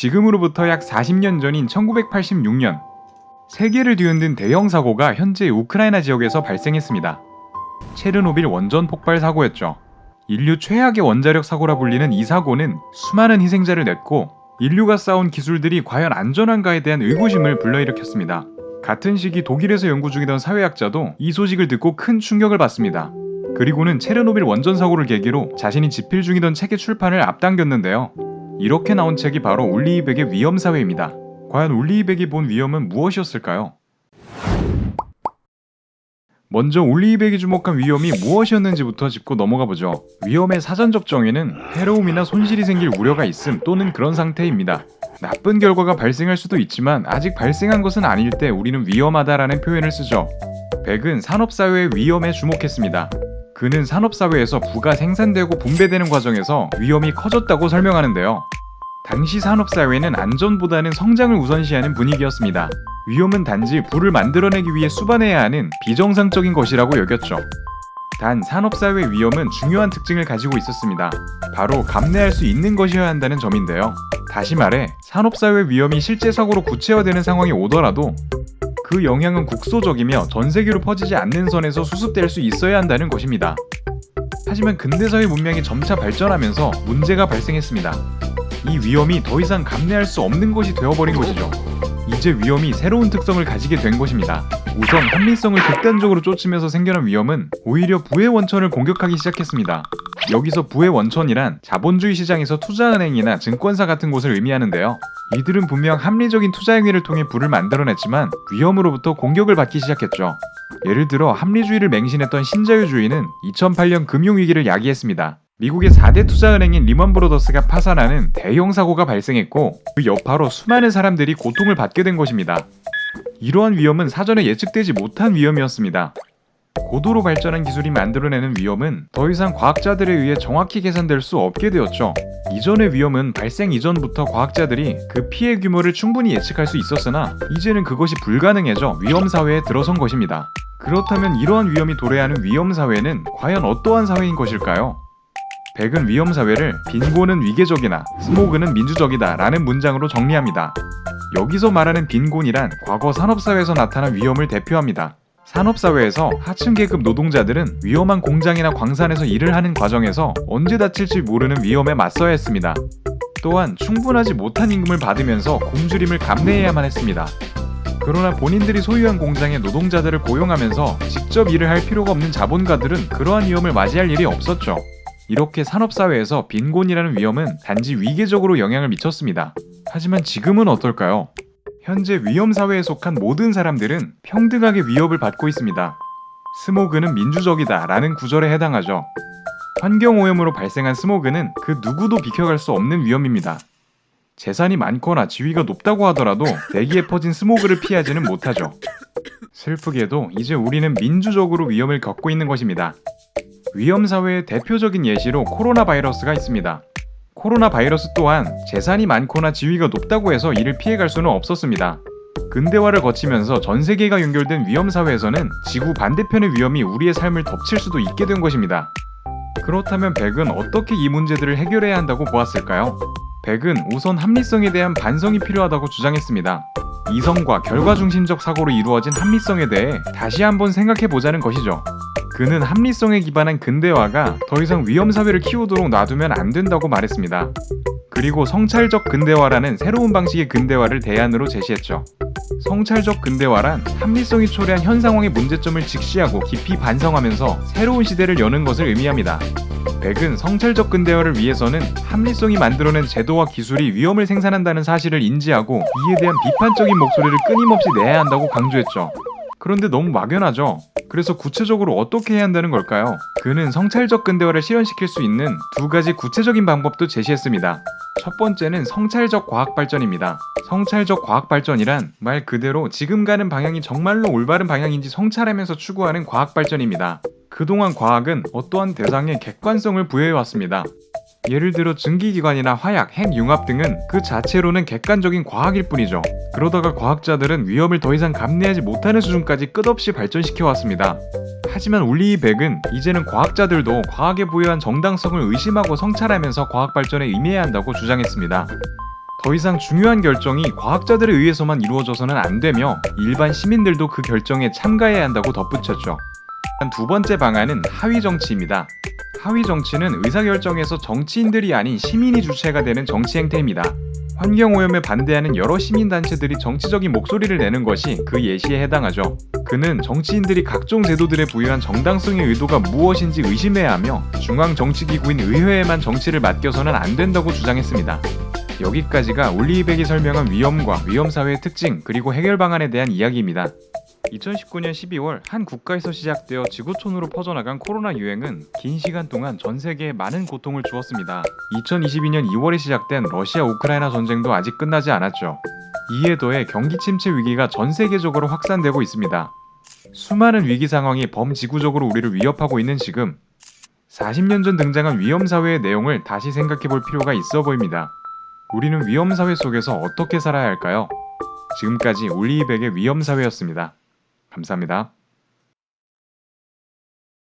지금으로부터 약 40년 전인 1986년, 세계를 뒤흔든 대형 사고가 현재 우크라이나 지역에서 발생했습니다. 체르노빌 원전 폭발 사고였죠. 인류 최악의 원자력 사고라 불리는 이 사고는 수많은 희생자를 냈고 인류가 쌓아온 기술들이 과연 안전한가에 대한 의구심을 불러일으켰습니다. 같은 시기 독일에서 연구 중이던 사회학자도 이 소식을 듣고 큰 충격을 받습니다. 그리고는 체르노빌 원전 사고를 계기로 자신이 집필 중이던 책의 출판을 앞당겼는데요. 이렇게 나온 책이 바로 울리히백의 위험사회입니다. 과연 울리히백이 본 위험은 무엇이었을까요? 먼저 울리히백이 주목한 위험이 무엇이었는지부터 짚고 넘어가보죠. 위험의 사전적 정의는 해로움이나 손실이 생길 우려가 있음 또는 그런 상태입니다. 나쁜 결과가 발생할 수도 있지만 아직 발생한 것은 아닐 때 우리는 위험하다라는 표현을 쓰죠. 백은 산업사회의 위험에 주목했습니다. 그는 산업사회에서 부가 생산되고 분배되는 과정에서 위험이 커졌다고 설명하는데요. 당시 산업사회는 안전보다는 성장을 우선시하는 분위기였습니다. 위험은 단지 부를 만들어내기 위해 수반해야 하는 비정상적인 것이라고 여겼죠. 단 산업사회의 위험은 중요한 특징을 가지고 있었습니다. 바로 감내할 수 있는 것이어야 한다는 점인데요. 다시 말해 산업사회의 위험이 실제 사고로 구체화되는 상황이 오더라도 그 영향은 국소적이며 전세계로 퍼지지 않는 선에서 수습될 수 있어야 한다는 것입니다. 하지만 근대사회 문명이 점차 발전하면서 문제가 발생했습니다. 이 위험이 더 이상 감내할 수 없는 것이 되어버린 것이죠. 이제 위험이 새로운 특성을 가지게 된 것입니다. 우선 합리성을 극단적으로 쫓으면서 생겨난 위험은 오히려 부의 원천을 공격하기 시작했습니다. 여기서 부의 원천이란 자본주의 시장에서 투자은행이나 증권사 같은 곳을 의미하는데요. 이들은 분명 합리적인 투자 행위를 통해 부를 만들어냈지만 위험으로부터 공격을 받기 시작했죠. 예를 들어 합리주의를 맹신했던 신자유주의는 2008년 금융위기를 야기했습니다. 미국의 4대 투자은행인 리먼브로더스가 파산하는 대형 사고가 발생했고 그 여파로 수많은 사람들이 고통을 받게 된 것입니다. 이러한 위험은 사전에 예측되지 못한 위험이었습니다. 고도로 발전한 기술이 만들어내는 위험은 더 이상 과학자들에 의해 정확히 계산될 수 없게 되었죠. 이전의 위험은 발생 이전부터 과학자들이 그 피해 규모를 충분히 예측할 수 있었으나 이제는 그것이 불가능해져 위험사회에 들어선 것입니다. 그렇다면 이러한 위험이 도래하는 위험사회는 과연 어떠한 사회인 것일까요? 백은 위험사회를 빈곤은 위계적이나 스모그는 민주적이다 라는 문장으로 정리합니다. 여기서 말하는 빈곤이란 과거 산업사회에서 나타난 위험을 대표합니다. 산업사회에서 하층 계급 노동자들은 위험한 공장이나 광산에서 일을 하는 과정에서 언제 다칠지 모르는 위험에 맞서야 했습니다. 또한 충분하지 못한 임금을 받으면서 굶주림을 감내해야만 했습니다. 그러나 본인들이 소유한 공장의 노동자들을 고용하면서 직접 일을 할 필요가 없는 자본가들은 그러한 위험을 맞이할 일이 없었죠. 이렇게 산업사회에서 빈곤이라는 위험은 단지 위계적으로 영향을 미쳤습니다. 하지만 지금은 어떨까요? 현재 위험사회에 속한 모든 사람들은 평등하게 위협을 받고 있습니다. 스모그는 민주적이다 라는 구절에 해당하죠. 환경오염으로 발생한 스모그는 그 누구도 비켜갈 수 없는 위험입니다. 재산이 많거나 지위가 높다고 하더라도 대기에 퍼진 스모그를 피하지는 못하죠. 슬프게도 이제 우리는 민주적으로 위험을 겪고 있는 것입니다. 위험사회의 대표적인 예시로 코로나 바이러스가 있습니다. 코로나 바이러스 또한 재산이 많거나 지위가 높다고 해서 이를 피해갈 수는 없었습니다. 근대화를 거치면서 전 세계가 연결된 위험사회에서는 지구 반대편의 위험이 우리의 삶을 덮칠 수도 있게 된 것입니다. 그렇다면 백은 어떻게 이 문제들을 해결해야 한다고 보았을까요? 백은 우선 합리성에 대한 반성이 필요하다고 주장했습니다. 이성과 결과 중심적 사고로 이루어진 합리성에 대해 다시 한번 생각해보자는 것이죠. 그는 합리성에 기반한 근대화가 더 이상 위험사회를 키우도록 놔두면 안 된다고 말했습니다. 그리고 성찰적 근대화라는 새로운 방식의 근대화를 대안으로 제시했죠. 성찰적 근대화란 합리성이 초래한 현 상황의 문제점을 직시하고 깊이 반성하면서 새로운 시대를 여는 것을 의미합니다. 백은 성찰적 근대화를 위해서는 합리성이 만들어낸 제도와 기술이 위험을 생산한다는 사실을 인지하고 이에 대한 비판적인 목소리를 끊임없이 내야 한다고 강조했죠. 그런데 너무 막연하죠? 그래서 구체적으로 어떻게 해야 한다는 걸까요? 그는 성찰적 근대화를 실현시킬 수 있는 두 가지 구체적인 방법도 제시했습니다. 첫 번째는 성찰적 과학발전입니다. 성찰적 과학발전이란 말 그대로 지금 가는 방향이 정말로 올바른 방향인지 성찰하면서 추구하는 과학발전입니다. 그동안 과학은 어떠한 대상에 객관성을 부여해왔습니다. 예를 들어 증기기관이나 화약, 핵융합 등은 그 자체로는 객관적인 과학일 뿐이죠. 그러다가 과학자들은 위험을 더 이상 감내하지 못하는 수준까지 끝없이 발전시켜왔습니다. 하지만 울리히백은 이제는 과학자들도 과학에 부여한 정당성을 의심하고 성찰하면서 과학 발전에 임해야 한다고 주장했습니다. 더 이상 중요한 결정이 과학자들에 의해서만 이루어져서는 안 되며 일반 시민들도 그 결정에 참가해야 한다고 덧붙였죠. 두 번째 방안은 하위 정치입니다. 하위 정치는 의사결정에서 정치인들이 아닌 시민이 주체가 되는 정치 행태입니다. 환경오염에 반대하는 여러 시민단체들이 정치적인 목소리를 내는 것이 그 예시에 해당하죠. 그는 정치인들이 각종 제도들에 부여한 정당성의 의도가 무엇인지 의심해야 하며 중앙정치기구인 의회에만 정치를 맡겨서는 안 된다고 주장했습니다. 여기까지가 올리이백이 설명한 위험과 위험사회의 특징 그리고 해결 방안에 대한 이야기입니다. 2019년 12월 한 국가에서 시작되어 지구촌으로 퍼져나간 코로나 유행은 긴 시간 동안 전 세계에 많은 고통을 주었습니다. 2022년 2월에 시작된 러시아 우크라이나 전쟁도 아직 끝나지 않았죠. 이에 더해 경기 침체 위기가 전 세계적으로 확산되고 있습니다. 수많은 위기 상황이 범지구적으로 우리를 위협하고 있는 지금 40년 전 등장한 위험사회의 내용을 다시 생각해 볼 필요가 있어 보입니다. 우리는 위험사회 속에서 어떻게 살아야 할까요? 지금까지 올리이백의 위험사회였습니다. 감사합니다.